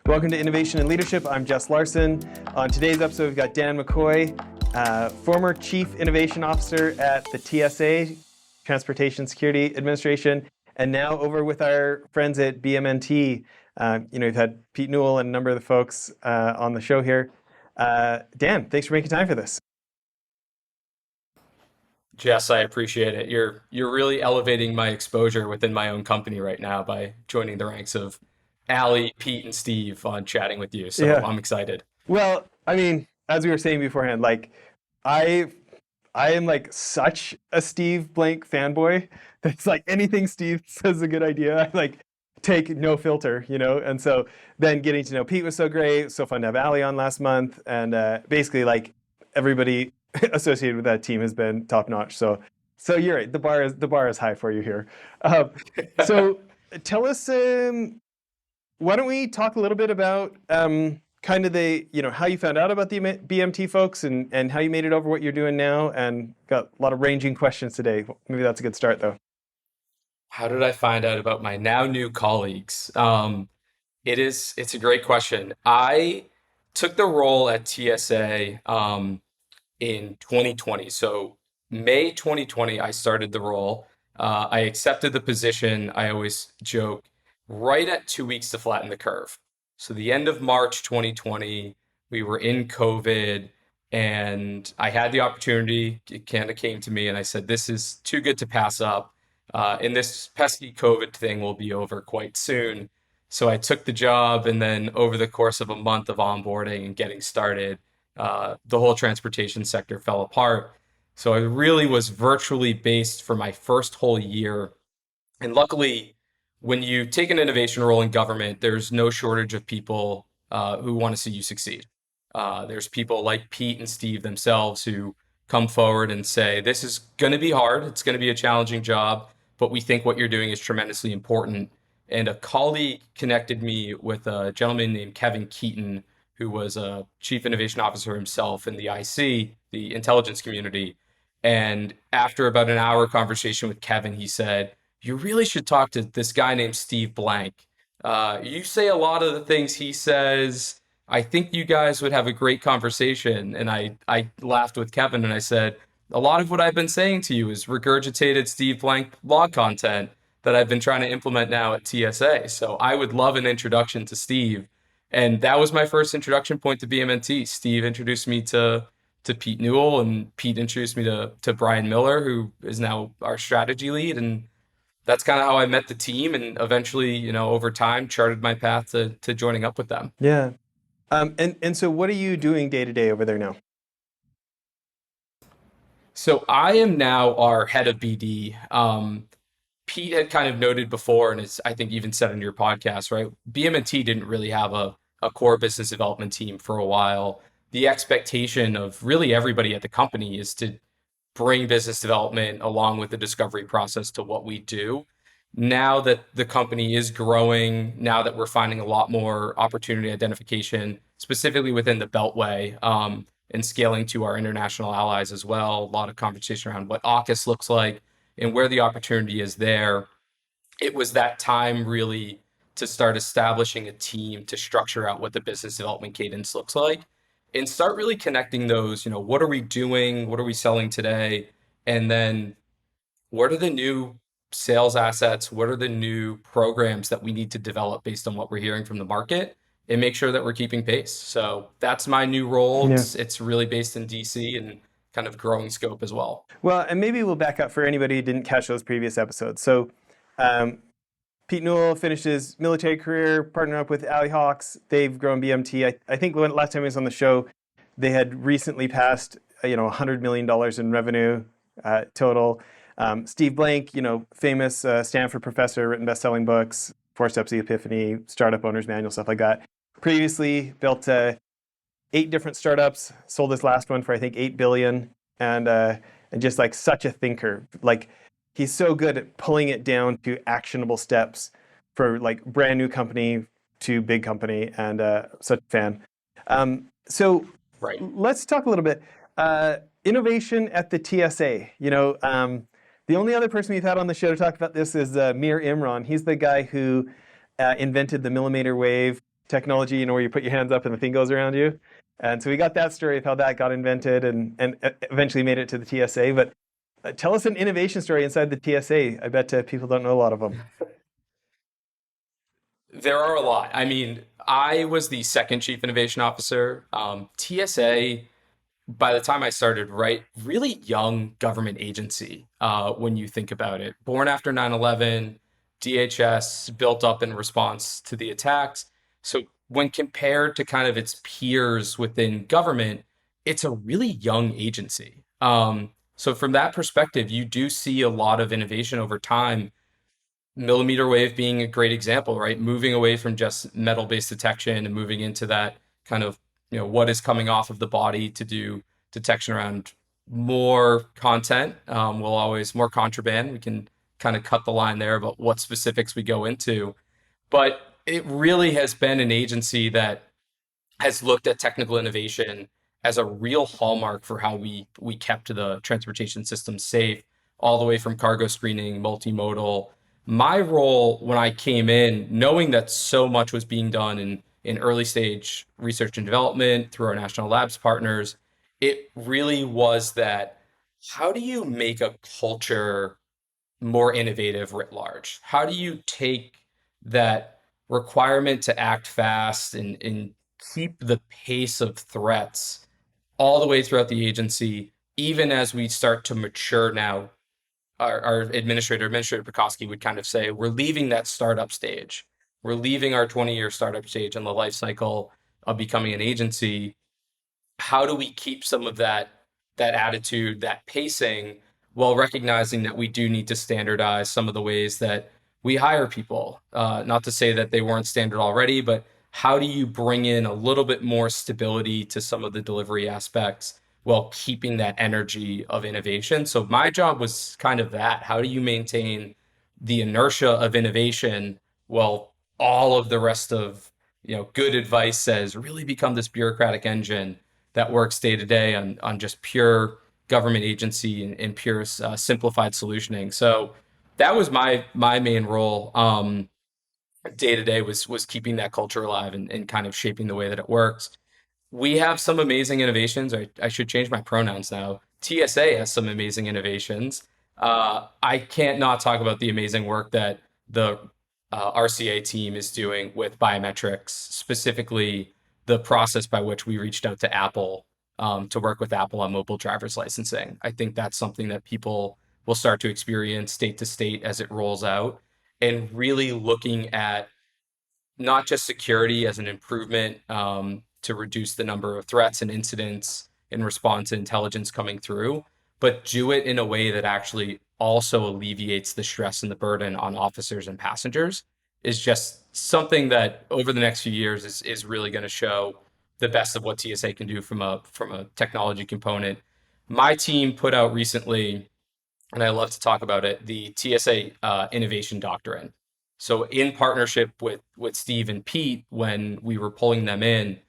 Welcome to Innovation and Leadership. I'm Jess Larsen. On today's episode, we've got Dan McCoy, former Chief Innovation Officer at the TSA, Transportation Security Administration, and now over with our friends at BMNT. We've had Pete Newell and a number of the folks on the show here. Dan, thanks for making time for this. Jess, I appreciate it. You're really elevating my exposure within my own company right now by joining the ranks of Allie, Pete, and Steve on chatting with you. So Yeah. I'm excited. Well, I mean, as we were saying beforehand, like I am like such a Steve Blank fanboy that it's like anything Steve says is a good idea. I like take no filter, And so then getting to know Pete was so great. It was so fun to have Allie on last month, and basically like everybody associated with that team has been top notch. So you're right. The bar is high for you here. So tell us. Why don't we talk a little bit about kind of how you found out about the BMT folks and how you made it over what you're doing now, and got a lot of ranging questions today. Maybe that's a good start though. How did I find out about my now new colleagues? It's a great question. I took the role at TSA in 2020. So May 2020, I started the role. I accepted the position. I always joke, right at 2 weeks to flatten the curve. So the end of March 2020, we were in COVID, and I had the opportunity. It kind of came to me, and I said, this is too good to pass up. And this pesky COVID thing will be over quite soon. So I took the job, and then over the course of a month of onboarding and getting started, the whole transportation sector fell apart. So I really was virtually based for my first whole year. And luckily, when you take an innovation role in government, there's no shortage of people who want to see you succeed. There's people like Pete and Steve themselves who come forward and say, this is going to be hard. It's going to be a challenging job, but we think what you're doing is tremendously important. And a colleague connected me with a gentleman named Kevin Keaton, who was a chief innovation officer himself in the IC, the intelligence community. And after about an hour conversation with Kevin, he said, you really should talk to this guy named Steve Blank. You say a lot of the things he says. I think you guys would have a great conversation. And I laughed with Kevin and I said, a lot of what I've been saying to you is regurgitated Steve Blank blog content that I've been trying to implement now at TSA. So I would love an introduction to Steve. And that was my first introduction point to BMNT. Steve introduced me to Pete Newell, and Pete introduced me to Brian Miller, who is now our strategy lead. And that's kind of how I met the team, and eventually, over time, charted my path to joining up with them. Yeah. And so what are you doing day to day over there now? So I am now our head of BD. Pete had kind of noted before, and it's, I think, even said in your podcast, right? BMNT didn't really have a core business development team for a while. The expectation of really everybody at the company is to bring business development along with the discovery process to what we do. Now that the company is growing, now that we're finding a lot more opportunity identification, specifically within the Beltway, and scaling to our international allies as well, a lot of conversation around what AUKUS looks like and where the opportunity is there. It was that time really to start establishing a team to structure out what the business development cadence looks like, and start really connecting those, what are we doing? What are we selling today? And then what are the new sales assets? What are the new programs that we need to develop based on what we're hearing from the market, and make sure that we're keeping pace? So that's my new role. Yeah. It's really based in DC and kind of growing scope as well. Well, and maybe we'll back up for anybody who didn't catch those previous episodes. So Pete Newell finished his military career, partnered up with Allie Hawks. They've grown BMT. I think last time he was on the show, they had recently passed $100 million in revenue total. Steve Blank, famous Stanford professor, written best-selling books, Four Steps to the Epiphany, Startup Owner's Manual, stuff like that. Previously built 8 different startups, sold this last one for I think $8 billion, and just like such a thinker. Like, he's so good at pulling it down to actionable steps for like brand new company to big company, and such a fan. So Right. Let's talk a little bit. Innovation at the TSA. The only other person we've had on the show to talk about this is Mir Imran. He's the guy who invented the millimeter wave technology, where you put your hands up and the thing goes around you. And so we got that story of how that got invented and eventually made it to the TSA. But tell us an innovation story inside the TSA. I bet people don't know a lot of them. There are a lot. I mean, I was the second chief innovation officer. TSA, by the time I started, right, really young government agency when you think about it. Born after 9/11, DHS built up in response to the attacks. So when compared to kind of its peers within government, it's a really young agency. So from that perspective, you do see a lot of innovation over time. Millimeter wave being a great example, right? Moving away from just metal-based detection and moving into that kind of, what is coming off of the body to do detection around more content. We'll always more contraband. We can kind of cut the line there about what specifics we go into. But it really has been an agency that has looked at technical innovation as a real hallmark for how we kept the transportation system safe, all the way from cargo screening, multimodal. My role when I came in, knowing that so much was being done in early stage research and development through our national labs partners, it really was that how do you make a culture more innovative writ large? How do you take that requirement to act fast and keep the pace of threats all the way throughout the agency, even as we start to mature now? Our Administrator Pekoski would kind of say, we're leaving that startup stage. We're leaving our 20-year startup stage in the life cycle of becoming an agency. How do we keep some of that attitude, that pacing, while recognizing that we do need to standardize some of the ways that we hire people? Not to say that they weren't standard already, but how do you bring in a little bit more stability to some of the delivery aspects while keeping that energy of innovation? So my job was kind of that. How do you maintain the inertia of innovation while all of the rest of good advice says really become this bureaucratic engine that works day to day on just pure government agency and pure simplified solutioning. So that was my main role day to day was keeping that culture alive and kind of shaping the way that it works. We have some amazing innovations. I should change my pronouns now. TSA has some amazing innovations. I can't not talk about the amazing work that the RCA team is doing with biometrics, specifically the process by which we reached out to Apple to work with Apple on mobile driver's licensing. I think that's something that people will start to experience state to state as it rolls out, and really looking at not just security as an improvement to reduce the number of threats and incidents in response to intelligence coming through, but do it in a way that actually also alleviates the stress and the burden on officers and passengers is just something that over the next few years is really going to show the best of what TSA can do from a technology component. My team put out recently, and I love to talk about it, the TSA Innovation Doctrine. So, in partnership with Steve and Pete, when we were pulling them in,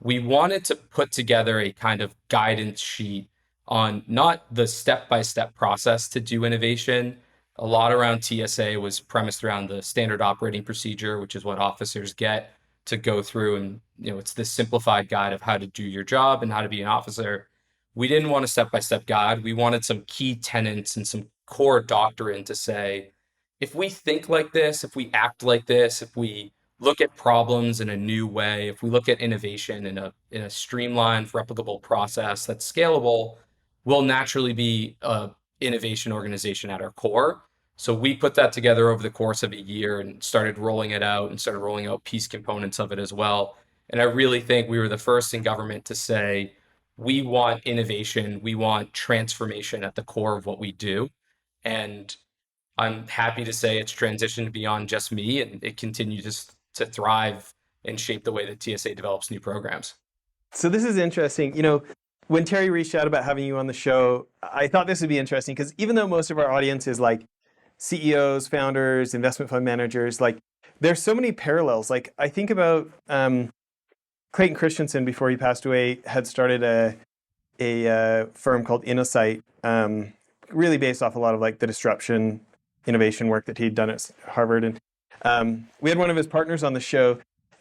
we wanted to put together a kind of guidance sheet on not the step by step process to do innovation. A lot around TSA was premised around the standard operating procedure, which is what officers get to go through. And, it's this simplified guide of how to do your job and how to be an officer. We didn't want a step by step guide. We wanted some key tenets and some core doctrine to say, if we think like this, if we act like this, if we look at problems in a new way, if we look at innovation in a streamlined, replicable process that's scalable, we'll naturally be a innovation organization at our core. So we put that together over the course of a year and started rolling it out and started rolling out piece components of it as well. And I really think we were the first in government to say, we want innovation, we want transformation at the core of what we do. And I'm happy to say it's transitioned beyond just me, and it continues to thrive and shape the way that TSA develops new programs. So this is interesting. When Terry reached out about having you on the show, I thought this would be interesting because even though most of our audience is like CEOs, founders, investment fund managers, like there's so many parallels. Like I think about Clayton Christensen before he passed away had started a firm called Innosight, really based off a lot of like the disruption innovation work that he'd done at Harvard. And we had one of his partners on the show,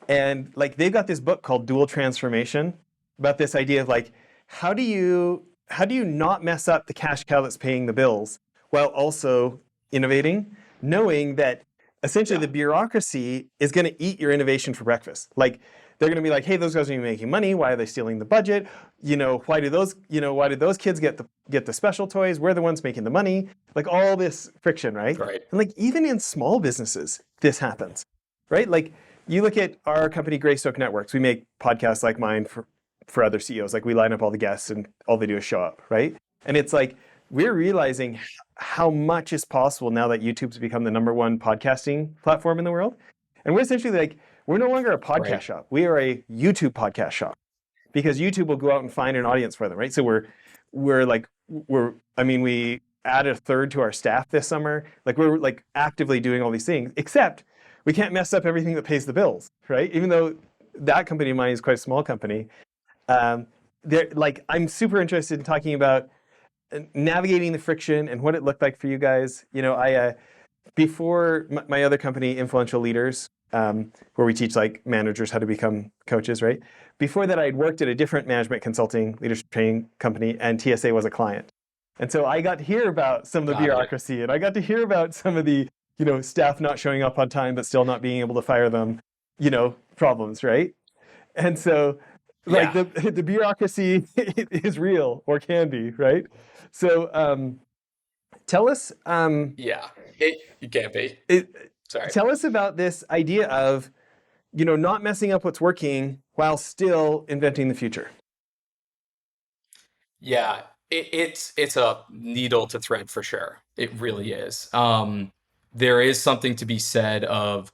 And like they've got this book called Dual Transformation about this idea of like how do you not mess up the cash cow that's paying the bills while also innovating, knowing that essentially Yeah, the bureaucracy is going to eat your innovation for breakfast. Like they're going to be like, hey, those guys are making money. Why are they stealing the budget? Why did those kids get the special toys? We're the ones making the money. Like all this friction, right? right, And like even in small businesses, this happens, right? Like you look at our company, Greystoke Networks. We make podcasts like mine for other CEOs. Like we line up all the guests, and all they do is show up, right? And it's like we're realizing how much is possible now that YouTube's become the #1 podcasting platform in the world. And we're essentially like we're no longer a podcast right. shop. We are a YouTube podcast shop because YouTube will go out and find an audience for them, right? So we added a third to our staff this summer. Like we're like actively doing all these things, except we can't mess up everything that pays the bills, right? Even though that company of mine is quite a small company. Um, like I'm super interested in talking about navigating the friction and what it looked like for you guys. I before my other company, Influential Leaders, where we teach like managers how to become coaches, right? Before that, I had worked at a different management consulting leadership training company, and TSA was a client. And so I got to hear about some of the Got it. bureaucracy, and I got to hear about some of the, staff not showing up on time, but still not being able to fire them, problems, right? And so, like Yeah, the bureaucracy is real or can be, right? So, tell us, yeah. You can't be. it, Sorry. tell us about this idea of, not messing up what's working while still inventing the future. Yeah, it's a needle to thread for sure. It really is. There is something to be said of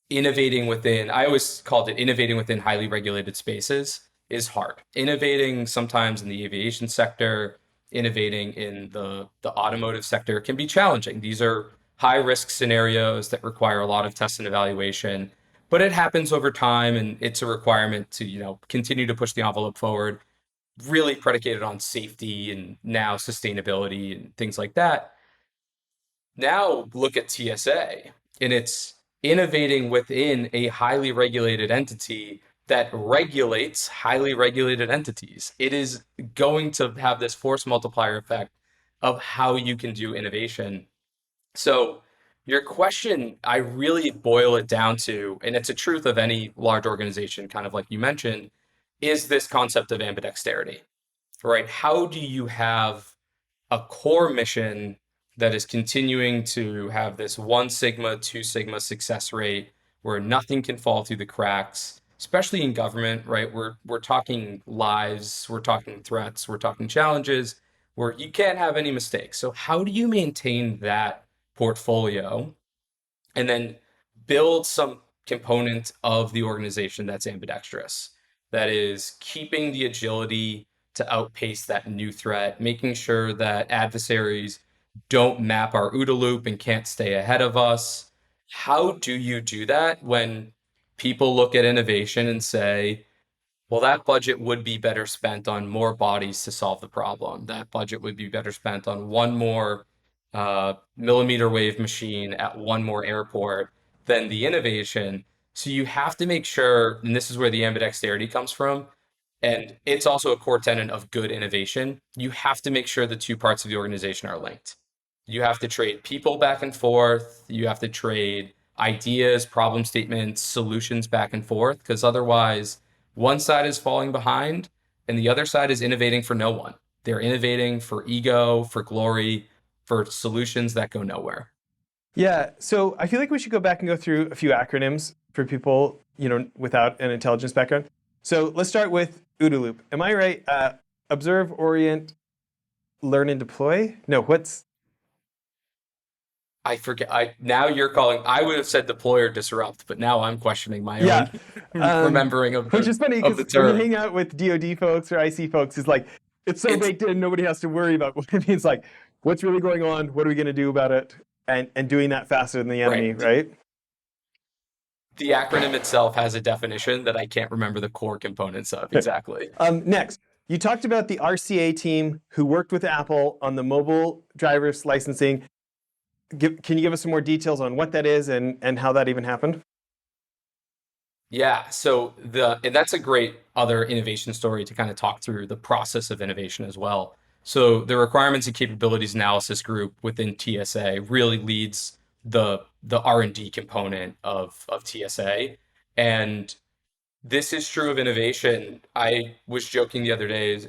innovating within, I always called it innovating within highly regulated spaces is hard. Innovating sometimes in the aviation sector, innovating in the automotive sector can be challenging. These are high risk scenarios that require a lot of test and evaluation, but it happens over time and it's a requirement to, continue to push the envelope forward, really predicated on safety and now sustainability and things like that. Now look at TSA, and it's innovating within a highly regulated entity that regulates highly regulated entities. It is going to have this force multiplier effect of how you can do innovation. So, your question, I really boil it down to, and it's a truth of any large organization, kind of like you mentioned, is this concept of ambidexterity, right? How do you have a core mission that is continuing to have this 1 sigma, 2 sigma success rate where nothing can fall through the cracks, especially in government, right? We're talking lives, we're talking threats, we're talking challenges where you can't have any mistakes. So how do you maintain that portfolio and then build some component of the organization that's ambidextrous, that is keeping the agility to outpace that new threat, making sure that adversaries don't map our OODA loop and can't stay ahead of us. How do you do that when people look at innovation and say, well, that budget would be better spent on more bodies to solve the problem. That budget would be better spent on one more millimeter wave machine at one more airport than the innovation. So you have to make sure, and this is where the ambidexterity comes from, and it's also a core tenet of good innovation. You have to make sure the two parts of the organization are linked. You have to trade people back and forth. You have to trade ideas, problem statements, solutions back and forth, because otherwise, one side is falling behind and the other side is innovating for no one. They're innovating for ego, for glory, for solutions that go nowhere. Yeah, so I feel like we should go back and go through a few acronyms for people, without an intelligence background. So let's start with OODA loop. Am I right? Observe, orient, learn, and deploy? No, what's I forget. I now you're calling. I would have said deploy or disrupt, but now I'm questioning my yeah. own remembering of Which is funny of the because when you term. hang out with DoD folks or IC folks, it's like it's so It's baked in, nobody has to worry about what it means. Like, what's really going on? What are we going to do about it? And doing that faster than the right. enemy, right? The acronym itself has a definition that I can't remember the core components of exactly. Next, you talked about the RCA team who worked with Apple on the mobile driver's licensing. Can you give us some more details on what that is and how that even happened? Yeah, so and that's a great other innovation story to kind of talk through the process of innovation as well. So the requirements and capabilities analysis group within TSA really leads the R&D component of TSA. And this is true of innovation. I was joking the other day,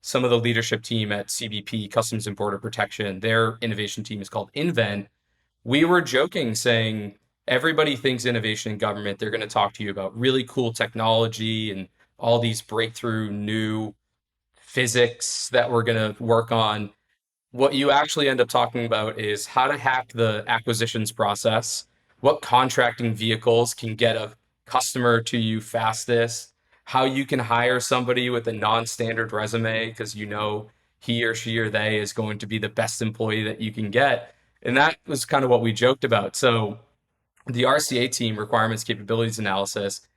some of the leadership team at CBP, Customs and Border Protection, their innovation team is called Invent. We were joking saying everybody thinks innovation in government, they're going to talk to you about really cool technology and all these breakthrough new physics that we're going to work on. What you actually end up talking about is how to hack the acquisitions process, what contracting vehicles can get a customer to you fastest, how you can hire somebody with a non-standard resume because you know he or she or they is going to be the best employee that you can get. And that was kind of what we joked about. So the RCA team, requirements capabilities analysis,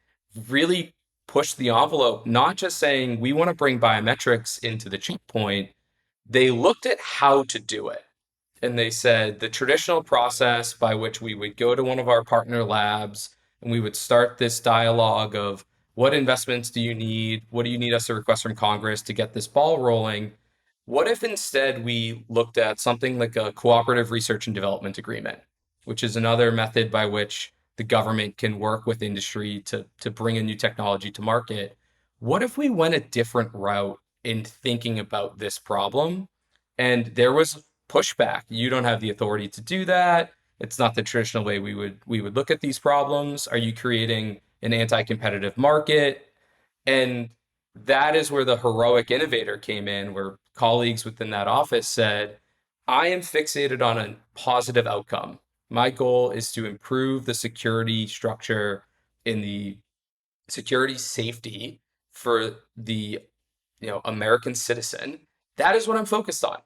really pushed the envelope, not just saying we want to bring biometrics into the checkpoint. They looked at how to do it. And they said the traditional process by which we would go to one of our partner labs and we would start this dialogue of what investments do you need? What do you need us to request from Congress to get this ball rolling? What if instead we looked at something like a cooperative research and development agreement, which is another method by which the government can work with industry to bring a new technology to market? What if we went a different route in thinking about this problem? And there was pushback. You don't have the authority to do that. It's not the traditional way we would look at these problems. Are you creating an anti-competitive market? And that is where the heroic innovator came in, where colleagues within that office said, I am fixated on a positive outcome. My goal is to improve the security structure in the security safety for the American citizen. That is what I'm focused on.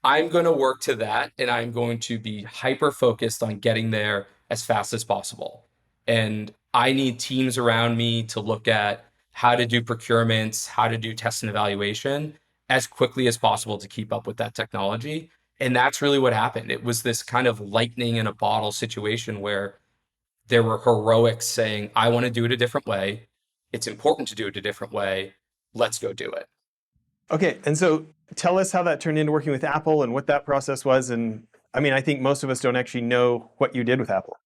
I'm going to work to that and I'm going to be hyper focused on getting there as fast as possible. And I need teams around me to look at how to do procurements, how to do test and evaluation as quickly as possible to keep up with that technology. And that's really what happened. It was this kind of lightning in a bottle situation where there were heroics saying, I want to do it a different way. It's important to do it a different way. Let's go do it. Okay, and so tell us how that turned into working with Apple and what that process was. And I mean, I think most of us don't actually know what you did with Apple.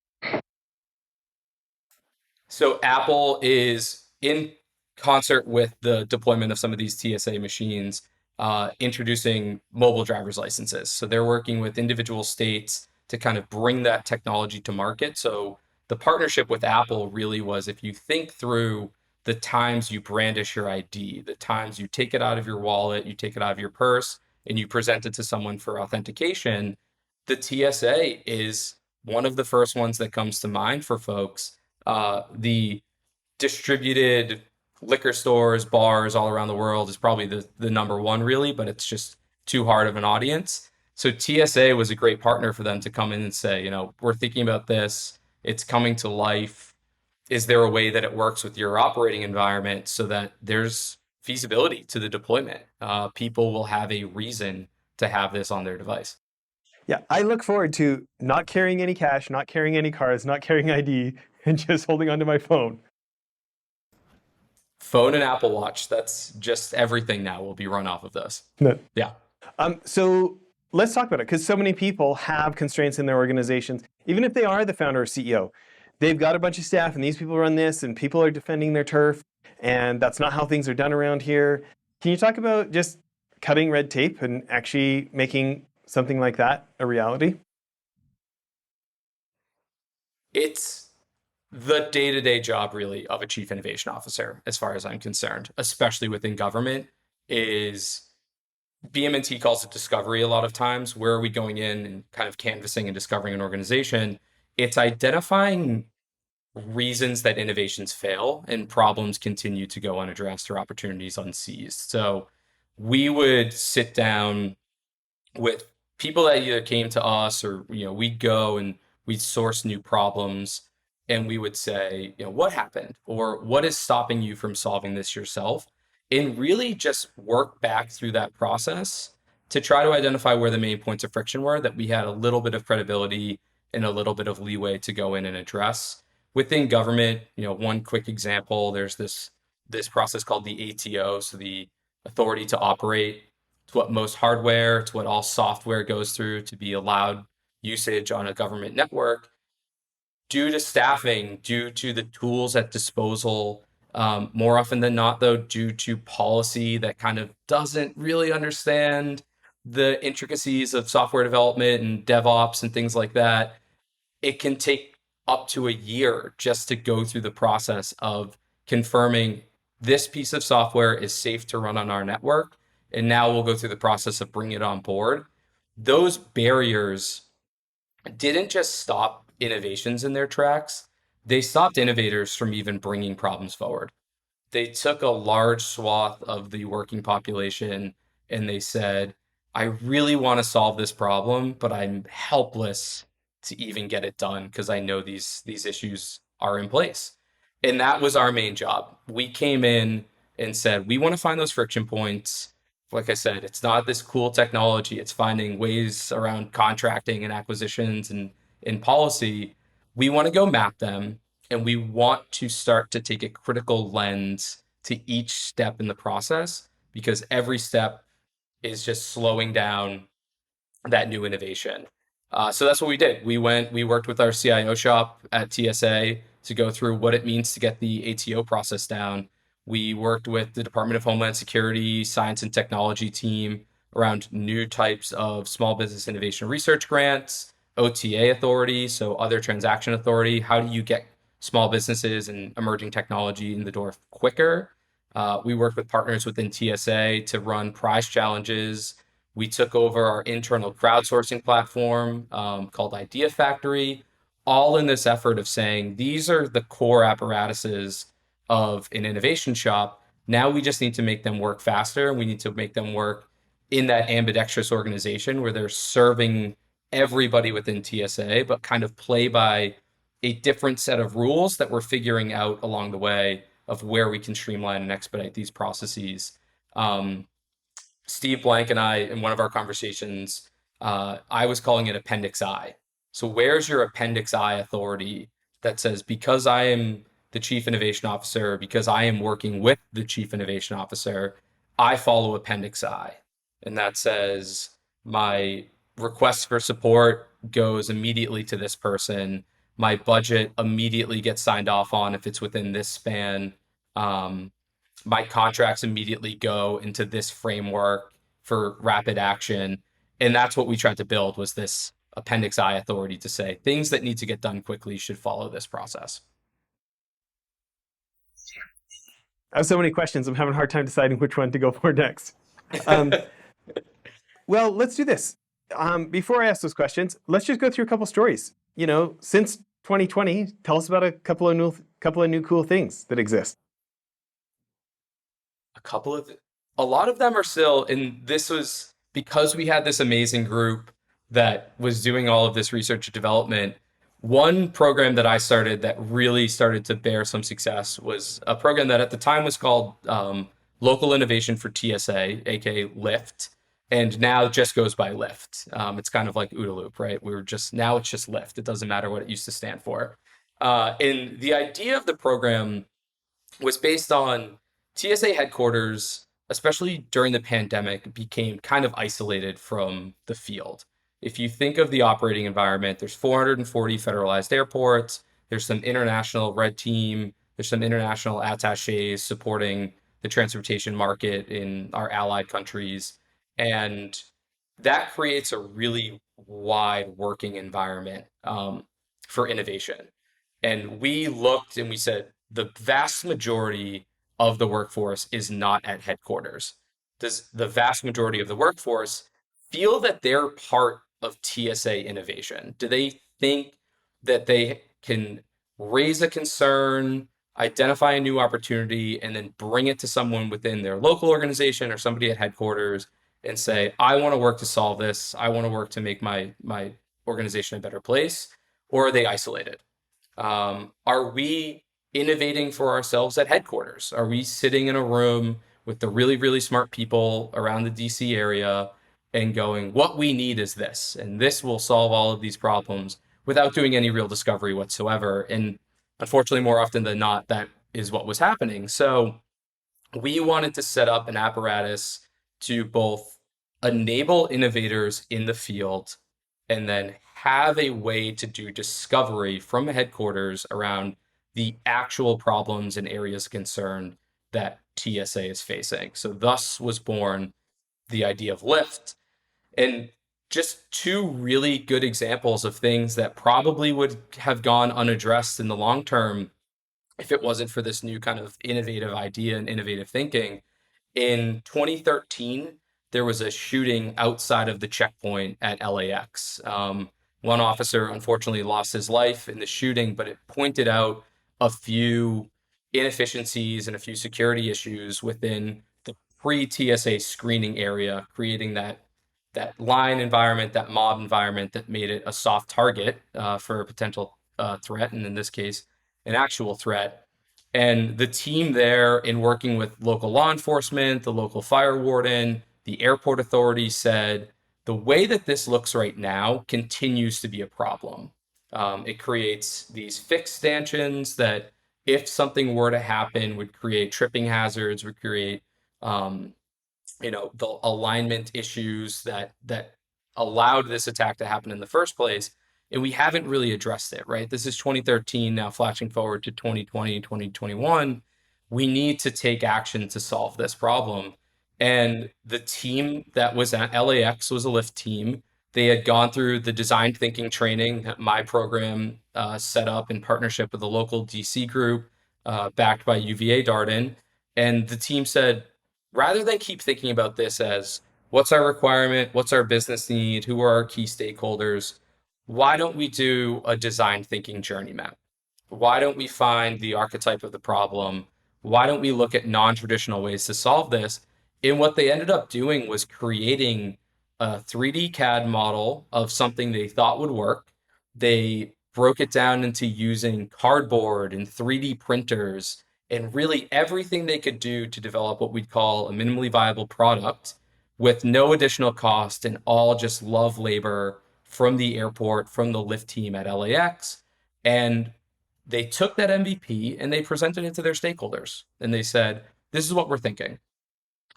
So Apple is in concert with the deployment of some of these TSA machines, introducing mobile driver's licenses. So they're working with individual states to kind of bring that technology to market. So the partnership with Apple really was, if you think through the times you brandish your ID, the times you take it out of your wallet, you take it out of your purse, and you present it to someone for authentication, the TSA is one of the first ones that comes to mind for folks. The distributed liquor stores, bars all around the world is probably the number one, really, but it's just too hard of an audience. So TSA was a great partner for them to come in and say, we're thinking about this. It's coming to life. Is there a way that it works with your operating environment so that there's feasibility to the deployment? People will have a reason to have this on their device. Yeah, I look forward to not carrying any cash, not carrying any cards, not carrying ID, and just holding onto my phone. Phone and Apple Watch, that's just everything now will be run off of this. No. Yeah. So let's talk about it because so many people have constraints in their organizations, even if they are the founder or CEO. They've got a bunch of staff, and these people run this, and people are defending their turf, and that's not how things are done around here. Can you talk about just cutting red tape and actually making something like that a reality? It's the day-to-day job really of a chief innovation officer, as far as I'm concerned, especially within government, is BMNT calls it discovery a lot of times. Where are we going in and kind of canvassing and discovering an organization? It's identifying reasons that innovations fail and problems continue to go unaddressed or opportunities unseized. So we would sit down with people that either came to us or we'd go and we'd source new problems and we would say, what happened or what is stopping you from solving this yourself, and really just work back through that process to try to identify where the main points of friction were that we had a little bit of credibility and a little bit of leeway to go in and address. within government, one quick example, there's this process called the ATO, so the authority to operate. It's what most hardware, it's what all software goes through to be allowed usage on a government network. Due to staffing, due to the tools at disposal, more often than not, though, due to policy that kind of doesn't really understand the intricacies of software development and DevOps and things like that, it can take up to a year just to go through the process of confirming this piece of software is safe to run on our network. And now we'll go through the process of bringing it on board. Those barriers didn't just stop innovations in their tracks, they stopped innovators from even bringing problems forward. They took a large swath of the working population and they said, I really want to solve this problem, but I'm helpless to even get it done because I know these issues are in place. And that was our main job. We came in and said, we want to find those friction points. Like I said, it's not this cool technology, it's finding ways around contracting and acquisitions and in policy. We want to go map them and we want to start to take a critical lens to each step in the process because every step is just slowing down that new innovation. So that's what we did. We worked with our CIO shop at TSA to go through what it means to get the ATO process down. We worked with the Department of Homeland Security, Science and Technology team around new types of small business innovation research grants, OTA authority, so other transaction authority. How do you get small businesses and emerging technology in the door quicker? We worked with partners within TSA to run prize challenges. We took over our internal crowdsourcing platform called Idea Factory, all in this effort of saying these are the core apparatuses of an innovation shop. Now we just need to make them work faster. We need to make them work in that ambidextrous organization where they're serving everybody within TSA, but kind of play by a different set of rules that we're figuring out along the way of where we can streamline and expedite these processes. Um, Steve Blank and I, in one of our conversations, I was calling it Appendix I. So, where's your Appendix I authority that says, because I am the Chief Innovation Officer, because I am working with the Chief Innovation Officer, I follow Appendix I. And that says, my request for support goes immediately to this person. My budget immediately gets signed off on if it's within this span. Um, my contracts immediately go into this framework for rapid action. And that's what we tried to build was this Appendix I authority to say things that need to get done quickly should follow this process. I have so many questions. I'm having a hard time deciding which one to go for next. Um, well, let's do this. Before I ask those questions, let's just go through a couple stories. Since 2020, tell us about a couple of new cool things that exist. A lot of them are still, and this was because we had this amazing group that was doing all of this research and development. One program that I started that really started to bear some success was a program that at the time was called Local Innovation for TSA, aka LIFT, and now just goes by LIFT. It's kind of like OODA loop, right? Now it's just LIFT. It doesn't matter what it used to stand for. And the idea of the program was based on TSA headquarters, especially during the pandemic, became kind of isolated from the field. If you think of the operating environment, there's 440 federalized airports, there's some international red team, there's some international attaches supporting the transportation market in our allied countries. And that creates a really wide working environment for innovation. And we looked and we said the vast majority of the workforce is not at headquarters. Does the vast majority of the workforce feel that they're part of TSA innovation? Do they think that they can raise a concern, identify a new opportunity, and then bring it to someone within their local organization or somebody at headquarters and say, I want to work to solve this. I want to work to make my organization a better place? Or are they isolated? Are we innovating for ourselves at headquarters? Are we sitting in a room with the really, really smart people around the DC area and going, what we need is this, and this will solve all of these problems without doing any real discovery whatsoever? And unfortunately, more often than not, that is what was happening. So we wanted to set up an apparatus to both enable innovators in the field and then have a way to do discovery from headquarters around the actual problems and areas of concern that TSA is facing. So, thus was born the idea of Lyft. And just two really good examples of things that probably would have gone unaddressed in the long term if it wasn't for this new kind of innovative idea and innovative thinking. In 2013, there was a shooting outside of the checkpoint at LAX. One officer unfortunately lost his life in the shooting, but it pointed out a few inefficiencies and a few security issues within the pre-TSA screening area, creating that line environment, that mob environment that made it a soft target for a potential threat, and in this case, an actual threat. And the team there, in working with local law enforcement, the local fire warden, the airport authority, said the way that this looks right now continues to be a problem. It creates these fixed stanchions that, if something were to happen, would create tripping hazards, would create um, the alignment issues that allowed this attack to happen in the first place, and we haven't really addressed it. Right, this is 2013 now, flashing forward to 2020, 2021. We need to take action to solve this problem. And the team that was at LAX was a Lyft team. They had gone through the design thinking training that my program set up in partnership with a local DC group backed by UVA Darden. And the team said, rather than keep thinking about this as what's our requirement, what's our business need, who are our key stakeholders, why don't we do a design thinking journey map? Why don't we find the archetype of the problem? Why don't we look at non-traditional ways to solve this? And what they ended up doing was creating a 3D CAD model of something they thought would work. They broke it down into using cardboard and 3D printers and really everything they could do to develop what we'd call a minimally viable product with no additional cost and all just love labor from the airport, from the Lyft team at LAX. And they took that MVP and they presented it to their stakeholders. And they said, this is what we're thinking.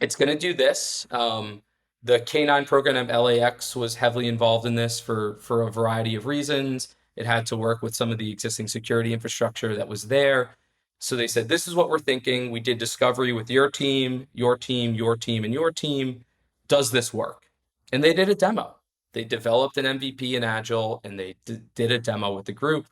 It's going to do this. The K9 program at LAX was heavily involved in this for a variety of reasons. It had to work with some of the existing security infrastructure that was there. So they said, this is what we're thinking. We did discovery with your team, your team, your team, and your team. Does this work? And they did a demo. They developed an MVP in Agile and they did a demo with the group.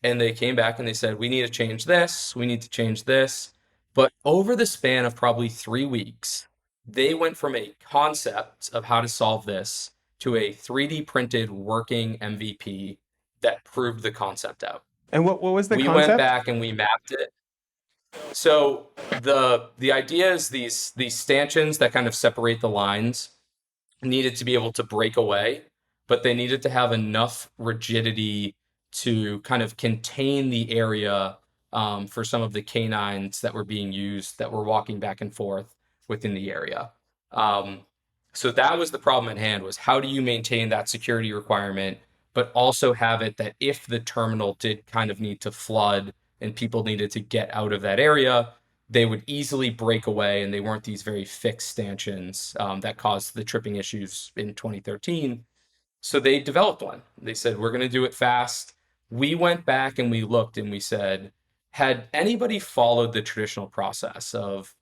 And they came back and they said, we need to change this, we need to change this. But over the span of probably 3 weeks, they went from a concept of how to solve this to a 3D printed working MVP that proved the concept out. And what was the We went concept? back and we mapped it. So the idea is these stanchions that kind of separate the lines needed to be able to break away, but they needed to have enough rigidity to kind of contain the area for some of the canines that were being used that were walking back and forth within the area. Um, so that was the problem at hand, was how do you maintain that security requirement, but also have it that if the terminal did kind of need to flood and people needed to get out of that area, they would easily break away and they weren't these very fixed stanchions that caused the tripping issues in 2013. So they developed one. They said, we're going to do it fast. We went back and we looked and we said, had anybody followed the traditional process of,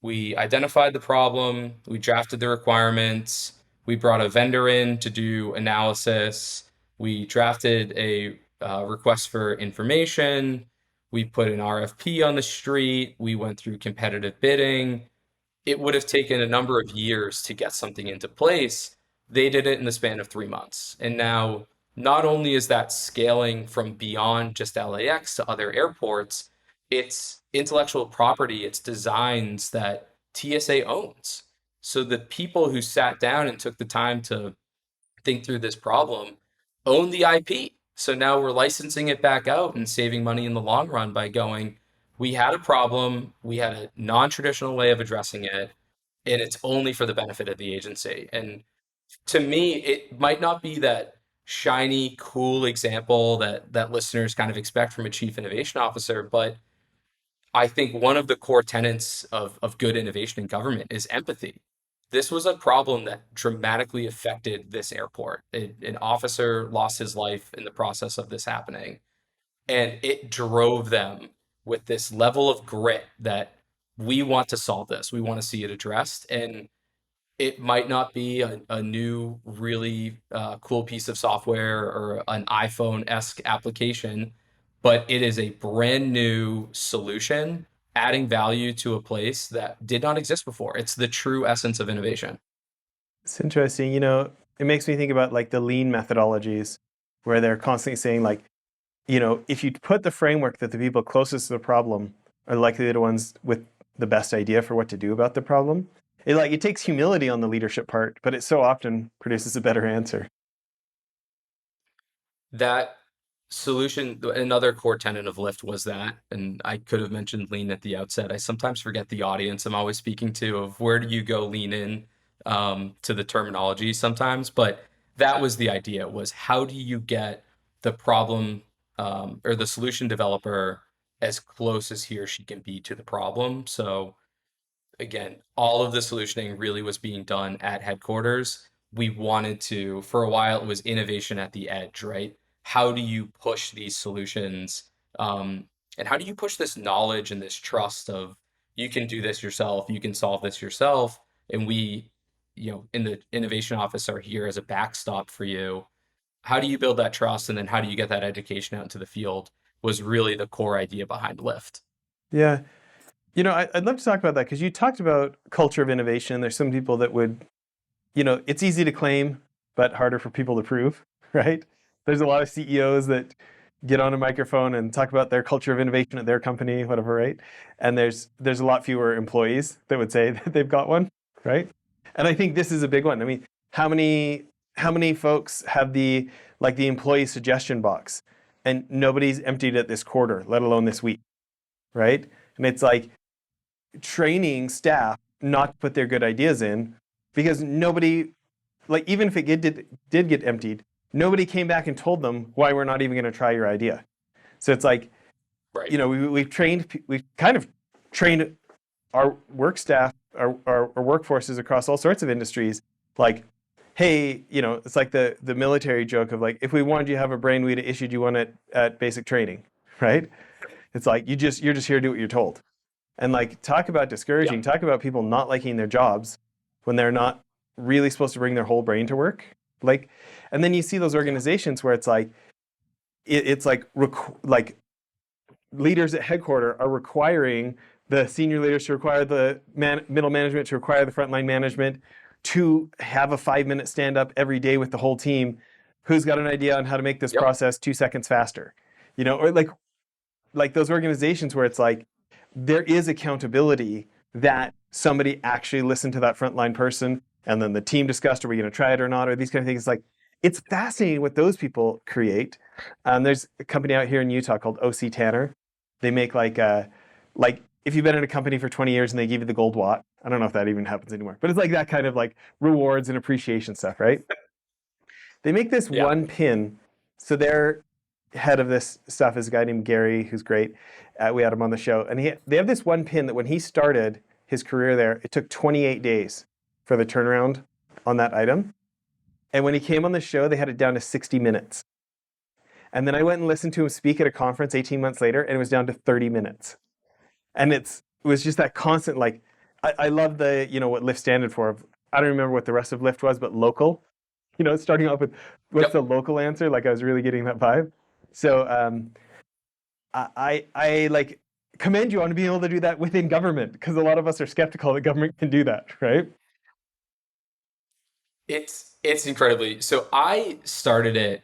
we identified the problem, we drafted the requirements, we brought a vendor in to do analysis, we drafted a request for information, we put an RFP on the street, we went through competitive bidding, it would have taken a number of years to get something into place. They did it in the span of 3 months. And now, not only is that scaling from beyond just LAX to other airports, it's intellectual property, it's designs that TSA owns. So the people who sat down and took the time to think through this problem own the IP. So now we're licensing it back out and saving money in the long run by going, we had a problem, we had a non-traditional way of addressing it, and it's only for the benefit of the agency. And to me, it might not be that shiny, cool example that listeners kind of expect from a chief innovation officer. But I think one of the core tenets of good innovation in government is empathy. This was a problem that dramatically affected this airport. An officer lost his life in the process of this happening, and it drove them with this level of grit that we want to solve this. We want to see it addressed. And it might not be a new, really cool piece of software or an iPhone-esque application, but it is a brand new solution adding value to a place that did not exist before. It's the true essence of innovation. It's interesting. It makes me think about like the lean methodologies where they're constantly saying like, if you put the framework that the people closest to the problem are likely the ones with the best idea for what to do about the problem. It takes humility on the leadership part, but it so often produces a better answer. That solution, another core tenet of Lyft was that, and I could have mentioned lean at the outset. I sometimes forget the audience I'm always speaking to of where do you go lean in to the terminology sometimes, but that was the idea was how do you get the problem or the solution developer as close as he or she can be to the problem. So again, all of the solutioning really was being done at headquarters. We wanted to, for a while, it was innovation at the edge, right? How do you push these solutions? And how do you push this knowledge and this trust of you can do this yourself, you can solve this yourself, and we, in the innovation office are here as a backstop for you. How do you build that trust, and then how do you get that education out into the field? Was really the core idea behind Lyft. Yeah. I'd love to talk about that because you talked about culture of innovation. There's some people that would, it's easy to claim, but harder for people to prove, right? There's a lot of CEOs that get on a microphone and talk about their culture of innovation at their company, whatever, right? And there's a lot fewer employees that would say that they've got one, right? And I think this is a big one. I mean, how many folks have the employee suggestion box, and nobody's emptied it this quarter, let alone this week, right? And it's like training staff not to put their good ideas in because nobody, like even if it did get emptied, nobody came back and told them why we're not even going to try your idea. So it's like, Right. we've kind of trained our work staff, our workforces across all sorts of industries, like, hey, it's like the military joke of like, if we wanted you to have a brain, we'd have issued you one at basic training, right? It's like you're just here to do what you're told. And like talk about Yeah. discouraging, talk about people not liking their jobs when they're not really supposed to bring their whole brain to work. Like, and then you see those organizations where it's like it's like leaders at headquarters are requiring the senior leaders to require the middle management to require the frontline management to have a 5-minute stand up every day with the whole team who's got an idea on how to make this Yep. process 2 seconds faster, or like those organizations where it's like there is accountability that somebody actually listened to that frontline person and then the team discussed, are we going to try it or not, or these kind of things. Like it's fascinating what those people create. There's a company out here in Utah called OC Tanner. They make like if you've been in a company for 20 years and they give you the gold watt, I don't know if that even happens anymore, but it's like that kind of like rewards and appreciation stuff, right? They make this Yeah. one pin. So their head of this stuff is a guy named Gary, who's great. We had him on the show, and they have this one pin that when he started his career there, it took 28 days for the turnaround on that item. And when he came on the show, they had it down to 60 minutes. And then I went and listened to him speak at a conference 18 months later, and it was down to 30 minutes. And it was just that constant, like, I love what Lyft standard for. I don't remember what the rest of Lyft was, but local. Starting off with what's Yep. the local answer? Like I was really getting that vibe. So I like commend you on being able to do that within government because a lot of us are skeptical that government can do that, right? It's incredibly. So I started it.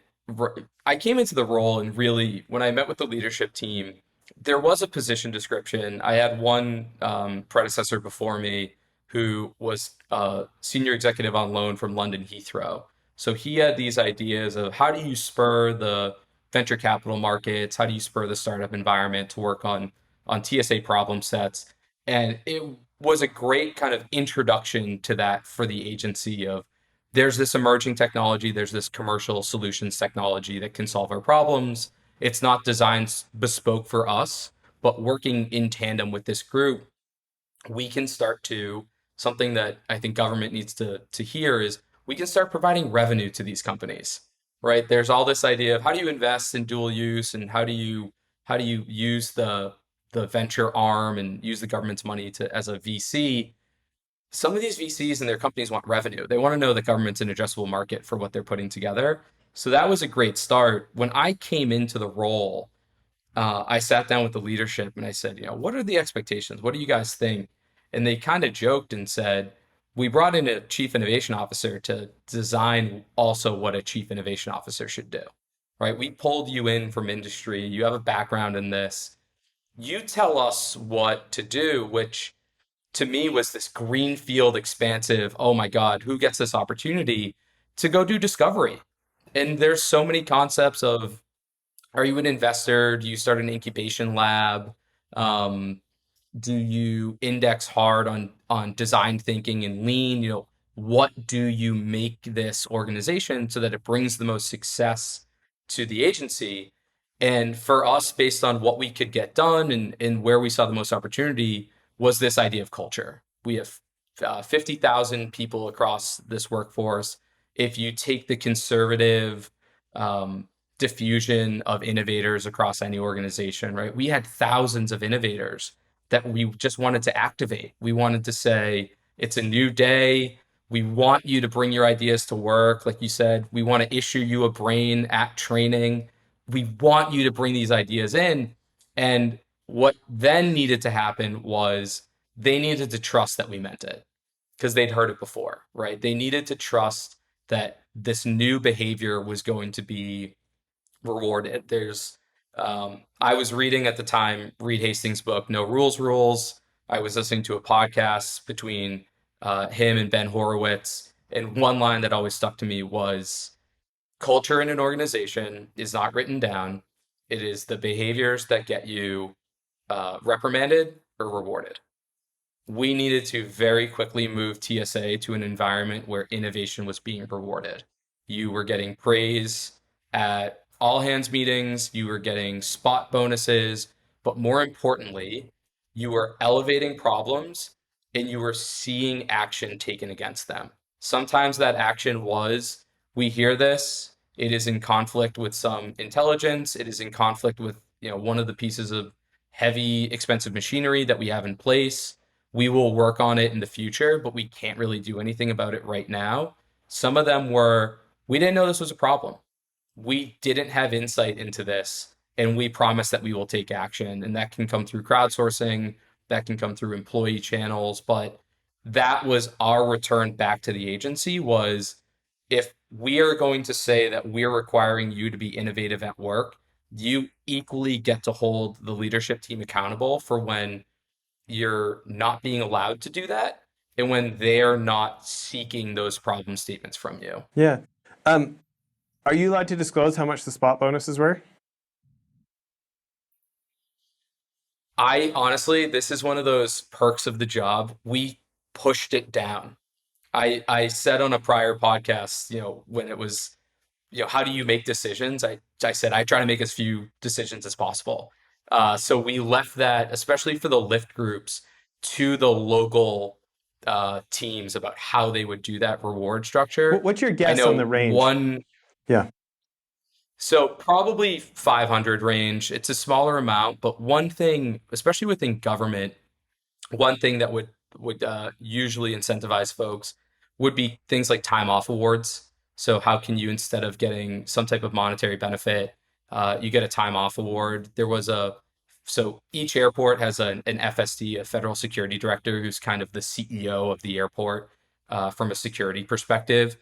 I came into the role and really, when I met with the leadership team, there was a position description. I had one predecessor before me who was a senior executive on loan from London Heathrow. So he had these ideas of how do you spur the venture capital markets, how do you spur the startup environment to work on TSA problem sets, and it was a great kind of introduction to that for the agency of there's this emerging technology, there's this commercial solutions technology that can solve our problems. It's not designed bespoke for us, but working in tandem with this group, we can start to something that I think government needs to hear is we can start providing revenue to these companies, right? There's all this idea of how do you invest in dual use and how do you use the venture arm and use the government's money to as a VC. Some of these VCs and their companies want revenue. They want to know the government's an addressable market for what they're putting together. So that was a great start. When I came into the role, I sat down with the leadership and I said, what are the expectations? What do you guys think? And they kind of joked and said, we brought in a chief innovation officer to design also what a chief innovation officer should do, right? We pulled you in from industry. You have a background in this. You tell us what to do, which to me was this greenfield, expansive, oh my God, who gets this opportunity to go do discovery? And there's so many concepts of are you an investor? Do you start an incubation lab? Um, do you index hard on design thinking and lean? What do you make this organization so that it brings the most success to the agency? And for us, based on what we could get done and where we saw the most opportunity, was this idea of culture. We have 50,000 people across this workforce. If you take the conservative um, diffusion of innovators across any organization, right? We had thousands of innovators that we just wanted to activate. We wanted to say, it's a new day. We want you to bring your ideas to work. Like you said, we want to issue you a brain at training. We want you to bring these ideas in. And what then needed to happen was they needed to trust that we meant it because they'd heard it before, right? They needed to trust that this new behavior was going to be rewarded. I was reading at the time Reed Hastings' book, No Rules Rules. I was listening to a podcast between him and Ben Horowitz. And one line that always stuck to me was culture in an organization is not written down. It is the behaviors that get you reprimanded or rewarded. We needed to very quickly move TSA to an environment where innovation was being rewarded. You were getting praise at all hands meetings, you were getting spot bonuses, but more importantly, you were elevating problems and you were seeing action taken against them. Sometimes that action was, we hear this, it is in conflict with some intelligence, it is in conflict with, one of the pieces of heavy expensive machinery that we have in place. We will work on it in the future, but we can't really do anything about it right now. Some of them were, we didn't know this was a problem. We didn't have insight into this, and we promise that we will take action. And that can come through crowdsourcing, that can come through employee channels, but that was our return back to the agency was if we are going to say that we're requiring you to be innovative at work, you equally get to hold the leadership team accountable for when you're not being allowed to do that and when they're not seeking those problem statements from you. Yeah. Um, are you allowed to disclose how much the spot bonuses were? I honestly, this is one of those perks of the job. We pushed it down. I said on a prior podcast, when it was, how do you make decisions? I said I try to make as few decisions as possible. So we left that, especially for the lift groups, to the local teams about how they would do that reward structure. What's your I guess on the know range? Yeah. so probably 500 range. It's a smaller amount, but one thing, especially within government, one thing that would usually incentivize folks would be things like time off awards. So how can you, instead of getting some type of monetary benefit, you get a time off award? So each airport has an FSD, a federal security director, who's kind of the CEO of the airport from a security perspective.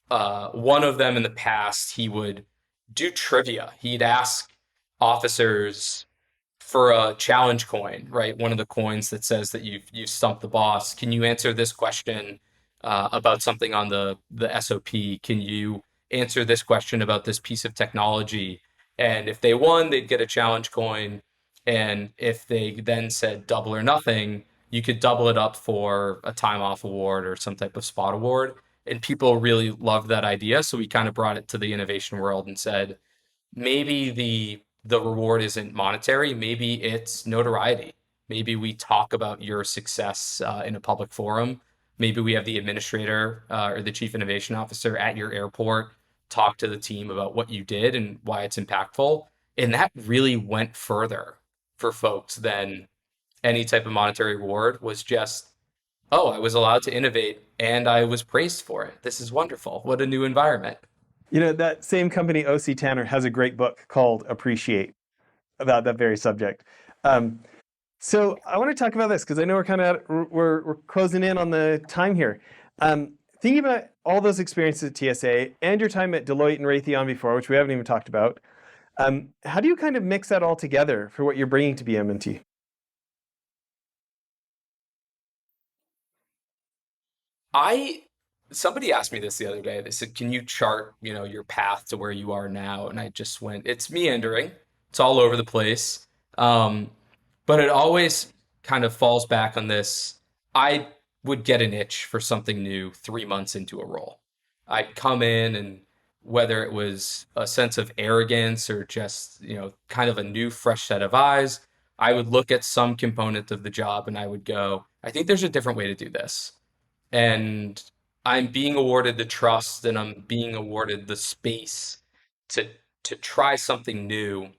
One of them in the past, he would do trivia. He'd ask officers for a challenge coin, right? One of the coins that says that you've stumped the boss. Can you answer this question about something on the SOP? Can you answer this question about this piece of technology? And if they won, they'd get a challenge coin. And if they then said double or nothing, you could double it up for a time off award or some type of spot award. and people really loved that idea. So we kind of brought it to the innovation world and said, maybe the reward isn't monetary, maybe it's notoriety. Maybe we talk about your success in a public forum. Maybe we have the administrator or the chief innovation officer at your airport talk to the team about what you did and why it's impactful. And that really went further for folks than any type of monetary reward. Was just, oh, I was allowed to innovate and I was praised for it. This is wonderful. What a new environment. You know, that same company, OC Tanner, has a great book called Appreciate about that very subject. Um, so I want to talk about this because I know we're closing in on the time here. Thinking about all those experiences at TSA and your time at Deloitte and Raytheon before, which we haven't even talked about, how do you kind of mix that all together for what you're bringing to BMNT? I Somebody asked me this the other day. They said, "Can you chart, your path to where you are now?" And I just went, "It's meandering. It's all over the place." Um, but it always kind of falls back on this. I would get an itch for something new 3 months into a role. I'd come in and whether it was a sense of arrogance or just, kind of a new, fresh set of eyes, I would look at some component of the job and I would go, I think there's a different way to do this, and I'm being awarded the trust and I'm being awarded the space to try something new.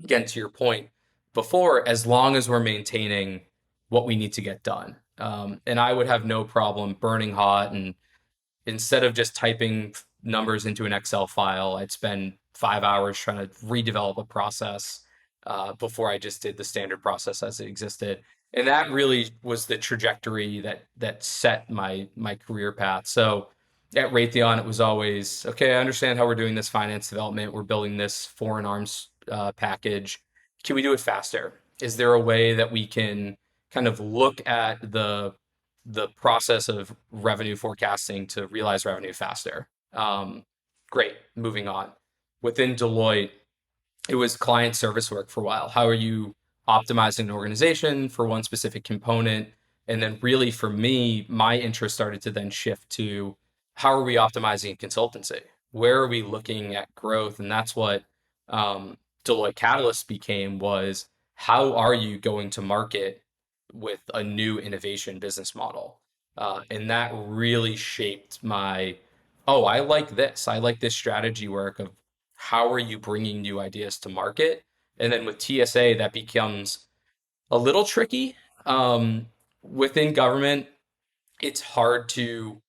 Again, to your point before, as long as we're maintaining what we need to get done. And I would have no problem burning hot and instead of just typing numbers into an Excel file, I'd spend 5 hours trying to redevelop a process before I just did the standard process as it existed. And that really was the trajectory that set my career path. So at Raytheon, it was always okay. I understand how we're doing this finance development. We're building this foreign arms package. Can we do it faster? Is there a way that we can kind of look at the process of revenue forecasting to realize revenue faster? Great. Moving on. Within Deloitte, it was client service work for a while. How are you optimizing an organization for one specific component? And then, really, for me, my interest started to then shift to how are we optimizing consultancy? Where are we looking at growth? And that's what Deloitte Catalyst became, was how are you going to market with a new innovation business model? And that really shaped my, oh, I like this. I like this strategy work of how are you bringing new ideas to market? And then with TSA, that becomes a little tricky. Um, Within government, it's hard to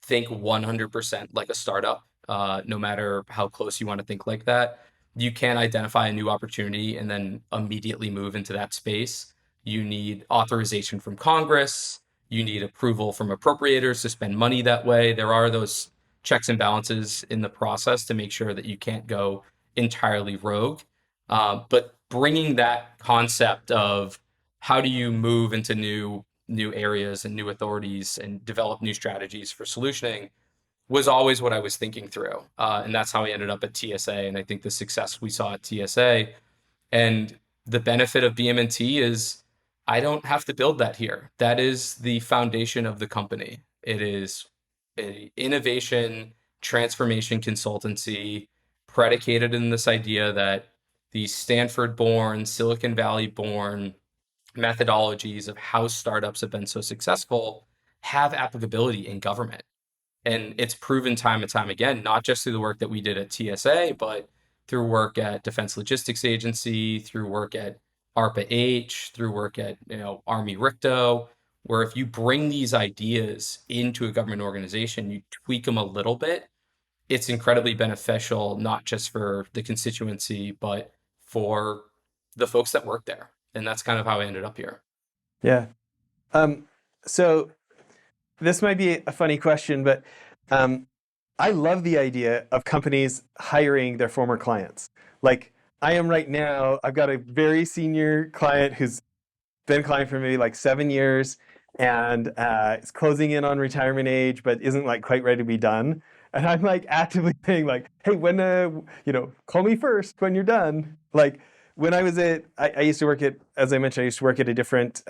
think 100% like a startup, no matter how close you want to think like that. You can't identify a new opportunity and then immediately move into that space. You need authorization from Congress. You need approval from appropriators to spend money that way. There are those checks and balances in the process to make sure that you can't go entirely rogue. But bringing that concept of how do you move into new areas and new authorities and develop new strategies for solutioning was always what I was thinking through. And that's how I ended up at TSA. And I think the success we saw at TSA and the benefit of BMNT is I don't have to build that here. That is the foundation of the company. It is a innovation, transformation consultancy predicated in this idea that these Stanford born, Silicon Valley born methodologies of how startups have been so successful have applicability in government. And it's proven time and time again, not just through the work that we did at TSA, but through work at Defense Logistics Agency, through work at ARPA-H, through work at Army RICTO, where if you bring these ideas into a government organization, you tweak them a little bit, it's incredibly beneficial, not just for the constituency, but for the folks that work there. And that's kind of how I ended up here. Yeah. Um, so this might be a funny question, but um, I love the idea of companies hiring their former clients. Like I am right now, I've got a very senior client who's been a client for maybe like 7 years and is closing in on retirement age, but isn't like quite ready to be done. And I'm like actively saying like, hey, when, call me first when you're done. Like when I used to work at, as I mentioned, I used to work at a different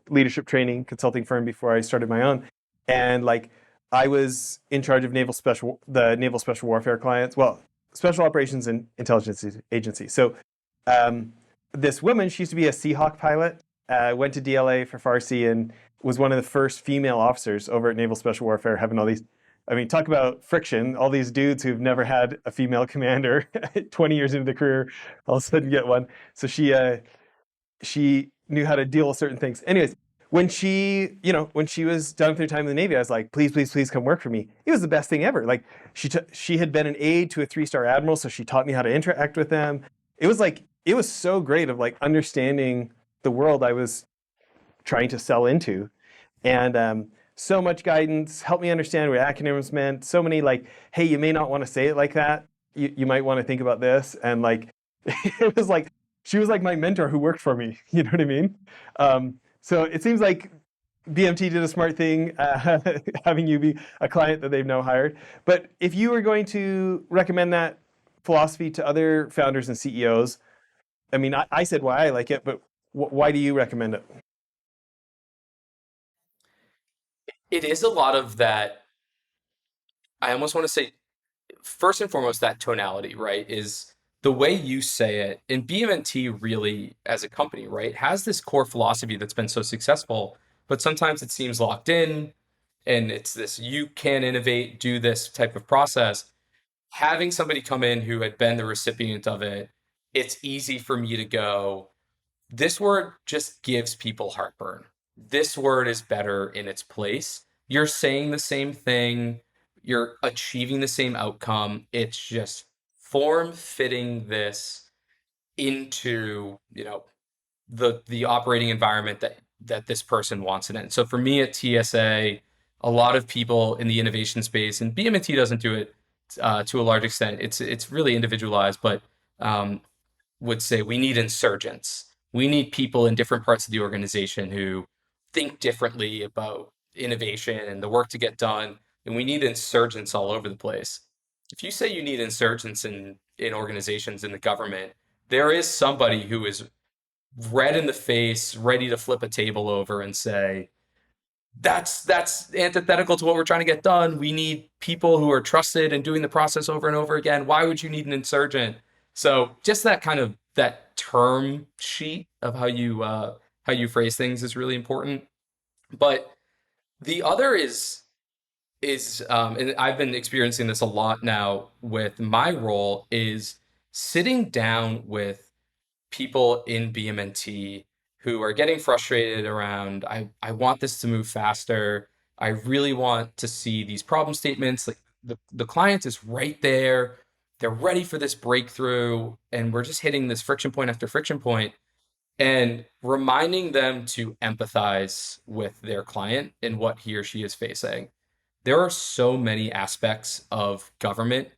leadership training consulting firm before I started my own. And like I was in charge of the naval special warfare clients. Well, special operations and intelligence agency. So um, this woman, she used to be a Seahawk pilot. Went to DLA for Farsi and was one of the first female officers over at Naval Special Warfare, having all these. I mean, talk about friction. All these dudes who've never had a female commander, 20 years into the career, all of a sudden get one. So she knew how to deal with certain things. Anyways, when she was done with her time in the Navy, I was like, please, please, please come work for me. It was the best thing ever. Like she had been an aide to a 3-star admiral, so she taught me how to interact with them. It was so great of like understanding the world I was trying to sell into, and so much guidance, helped me understand what acronyms meant. So many like, hey, you may not want to say it like that. You might want to think about this, and like, it was like she was like my mentor who worked for me. You know what I mean? So it seems like BMT did a smart thing, having you be a client that they've now hired. But if you were going to recommend that philosophy to other founders and CEOs, I mean, I said why I like it, but why do you recommend it? It is a lot of that. I almost want to say, first and foremost, that tonality, right? Is the way you say it. And BMNT really, as a company, right, has this core philosophy that's been so successful, but sometimes it seems locked in and it's this you can innovate, do this type of process. Having somebody come in who had been the recipient of it, it's easy for me to go, this word just gives people heartburn. This word is better in its place. You're saying the same thing, you're achieving the same outcome. It's just form fitting this into, the operating environment that this person wants it in. So for me at TSA, a lot of people in the innovation space, and BMNT doesn't do it to a large extent. It's really individualized, but um, would say we need insurgents. We need people in different parts of the organization who think differently about innovation and the work to get done. And we need insurgents all over the place. If you say you need insurgents in organizations in the government, there is somebody who is red in the face, ready to flip a table over and say, that's antithetical to what we're trying to get done. We need people who are trusted and doing the process over and over again. Why would you need an insurgent? So just that kind of that term sheet of how you phrase things is really important. But the other is and I've been experiencing this a lot now with my role is sitting down with people in BMNT who are getting frustrated around, I want this to move faster. I really want to see these problem statements. Like the client is right there. They're ready for this breakthrough. And we're just hitting this friction point after friction point and reminding them to empathize with their client and what he or she is facing. There are so many aspects of government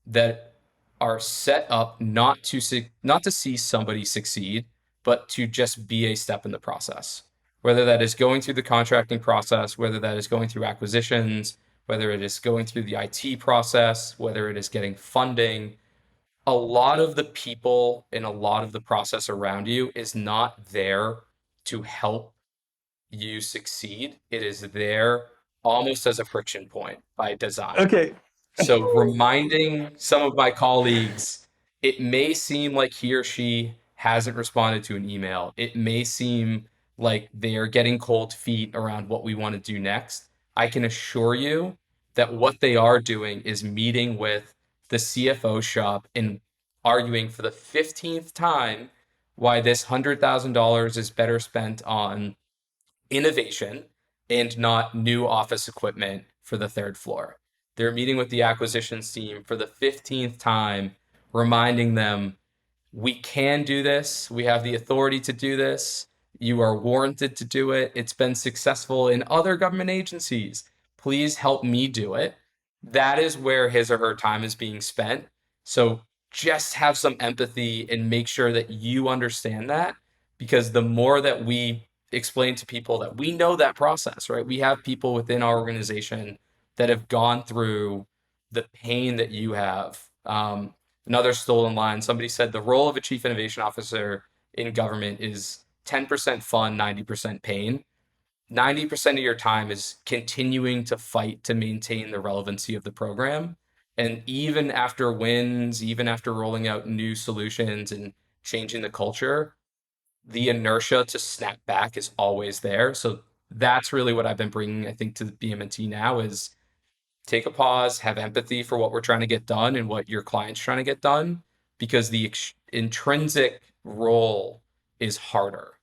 that are set up not to see somebody succeed, but to just be a step in the process. Whether that is going through the contracting process, whether that is going through acquisitions, whether it is going through the IT process, whether it is getting funding, a lot of the people and a lot of the process around you is not there to help you succeed. It is there almost as a friction point by design. Okay. So reminding some of my colleagues, it may seem like he or she hasn't responded to an email. It may seem like they are getting cold feet around what we want to do next. I can assure you that what they are doing is meeting with the CFO shop and arguing for the 15th time why this $100,000 is better spent on innovation and not new office equipment for the third floor. They're meeting with the acquisitions team for the 15th time, reminding them we can do this. We have the authority to do this. You are warranted to do it. It's been successful in other government agencies. Please help me do it. That is where his or her time is being spent. So just have some empathy and make sure that you understand that because the more that we explain to people that we know that process, right? We have people within our organization that have gone through the pain that you have. Another stolen line. Somebody said the role of a chief innovation officer in government is 10% fun, 90% pain. 90% of your time is continuing to fight to maintain the relevancy of the program. And even after wins, even after rolling out new solutions and changing the culture, the inertia to snap back is always there. So that's really what I've been bringing, I think, to the BMNT now is take a pause, have empathy for what we're trying to get done and what your client's trying to get done, because the intrinsic role is harder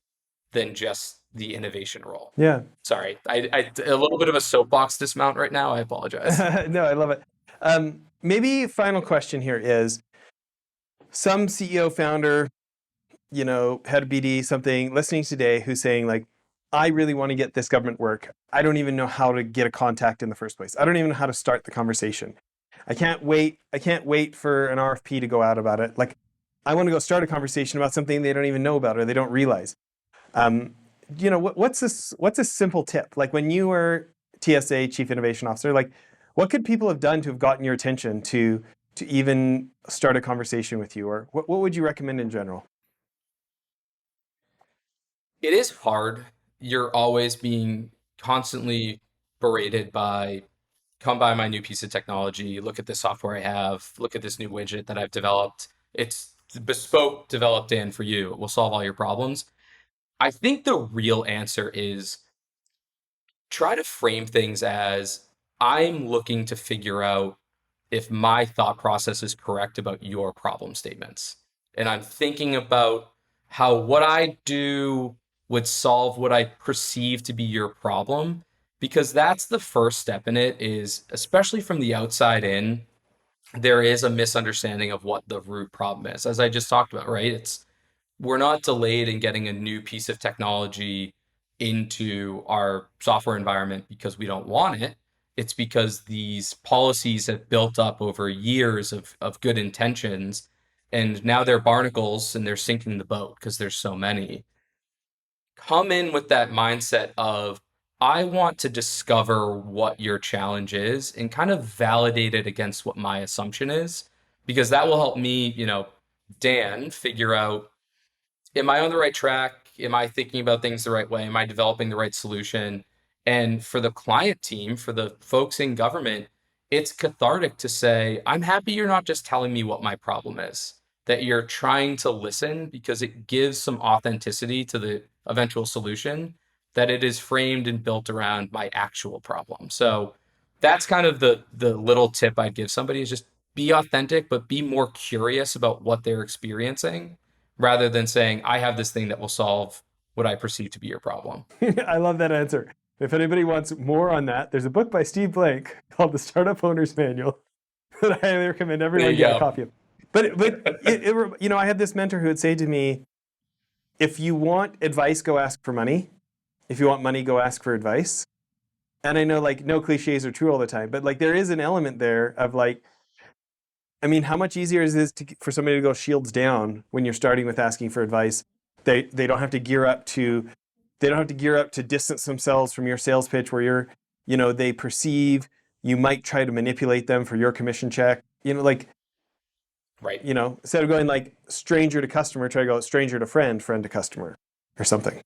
than just the innovation role. Yeah. Sorry, a little bit of a soapbox dismount right now. I apologize. No, I love it. Maybe final question here is some CEO founder, head of BD, something listening today who's saying like, I really want to get this government work. I don't even know how to get a contact in the first place. I don't even know how to start the conversation. I can't wait. I can't wait for an RFP to go out about it. Like, I want to go start a conversation about something they don't even know about or they don't realize. Um, what's this? What's a simple tip? Like when you were TSA Chief Innovation Officer, like what could people have done to have gotten your attention to even start a conversation with you, or what would you recommend in general? It is hard. You're always being constantly berated by come by my new piece of technology, look at the software I have, look at this new widget that I've developed. It's bespoke developed in for you. It will solve all your problems. I think the real answer is try to frame things as I'm looking to figure out if my thought process is correct about your problem statements. And I'm thinking about how what I do would solve what I perceive to be your problem, because that's the first step in it is, especially from the outside in, there is a misunderstanding of what the root problem is. As I just talked about, right? It's we're not delayed in getting a new piece of technology into our software environment because we don't want it. It's because these policies have built up over years of good intentions, and now they're barnacles and they're sinking the boat because there's so many. Come in with that mindset of, I want to discover what your challenge is and kind of validate it against what my assumption is, because that will help me, Dan, figure out, am I on the right track? Am I thinking about things the right way? Am I developing the right solution? And for the client team, for the folks in government, it's cathartic to say, I'm happy you're not just telling me what my problem is, that you're trying to listen, because it gives some authenticity to the eventual solution, that it is framed and built around my actual problem. So that's kind of the little tip I'd give somebody is just be authentic, but be more curious about what they're experiencing rather than saying, I have this thing that will solve what I perceive to be your problem. I love that answer. If anybody wants more on that, there's a book by Steve Blank called The Startup Owner's Manual that I highly recommend There everyone you get a go. copy of. I had this mentor who would say to me, if you want advice, go ask for money. If you want money, go ask for advice. And I know like no cliches are true all the time, but like there is an element there of like, I mean, how much easier is this for somebody to go shields down when you're starting with asking for advice? They don't have to gear up to distance themselves from your sales pitch where they perceive you might try to manipulate them for your commission check. Right. Instead of going like stranger to customer, try to go stranger to friend, friend to customer or something.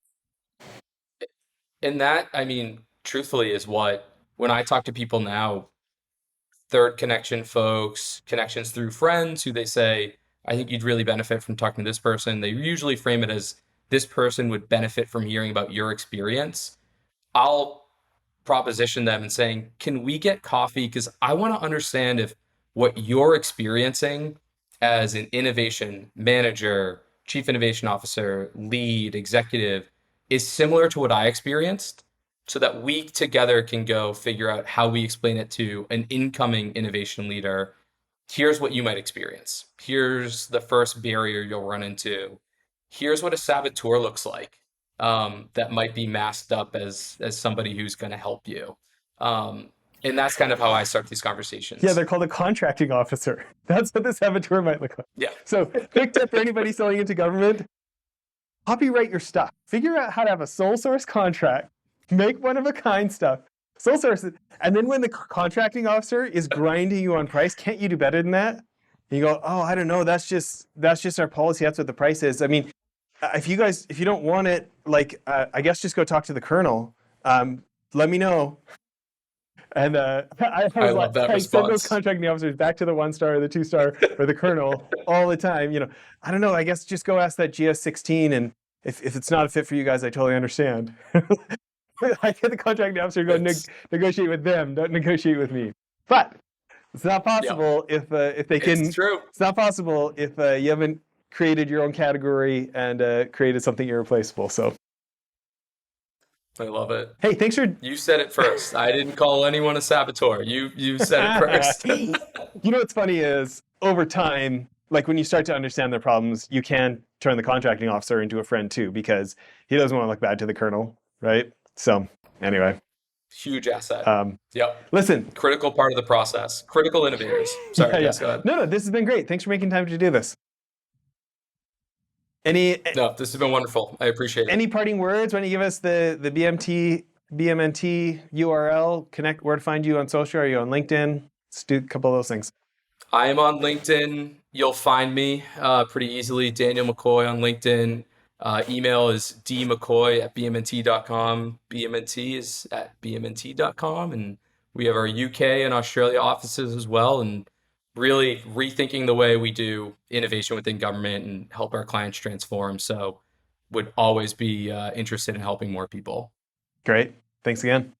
And that, I mean, truthfully, is what, when I talk to people now, third connection folks, connections through friends who they say, I think you'd really benefit from talking to this person. They usually frame it as this person would benefit from hearing about your experience. I'll proposition them and saying, can we get coffee? Because I want to understand if what you're experiencing as an innovation manager, chief innovation officer, lead, executive is similar to what I experienced, so that we together can go figure out how we explain it to an incoming innovation leader. Here's what you might experience. Here's the first barrier you'll run into. Here's what a saboteur looks like, that might be masked up as somebody who's going to help you. Um, and that's kind of how I start these Yeah, conversations. they're called a contracting officer. That's what the saboteur might look like. Yeah, So, big tip for anybody selling into government: copyright your stuff. Figure out how to have a sole source contract. Make one of a kind stuff. Sole source it. And then when the contracting officer is grinding you on price, can't you do better than that? And you go, oh, I don't know. That's just our policy. That's what the price is. I mean, if you don't want it, like I guess just go talk to the colonel. Um, let me know. And I I was like, love that I send those response. contracting officers back to the 1 star or the 2 star or the colonel all the time. I don't know. I guess just go ask that GS-16, and if it's not a fit for you guys, I totally understand. I get the contracting officer to go It's negotiate with them. Don't negotiate with me. But it's not yeah, possible if they it's can. true. It's not possible if you haven't created your own category and created something irreplaceable. So I love it. hey, thanks for You said it first. I didn't call anyone a saboteur. You said it first. what's funny is over time, like when you start to understand their problems, you can turn the contracting officer into a friend too, because he doesn't want to look bad to the colonel, right? So anyway, Huge asset. um, Yep. listen, Critical part of the process. Critical innovators. Sorry, yeah, yeah, Jess, go ahead. no, this has been great. Thanks for making time to do this. Any No, this has been wonderful. I appreciate it. any parting words? Why don't you give us the BMNT URL? Connect where to find you on social. Are you on LinkedIn? Let's do a couple of those things. I am on LinkedIn. You'll find me pretty easily. Daniel McCoy on LinkedIn. Email is dmccoy@bmnt.com. BMNT is at bmnt.com. And we have our UK and Australia offices as well. And really rethinking the way we do innovation within government and help our clients transform. So would always be interested in helping more people. Great. Thanks again.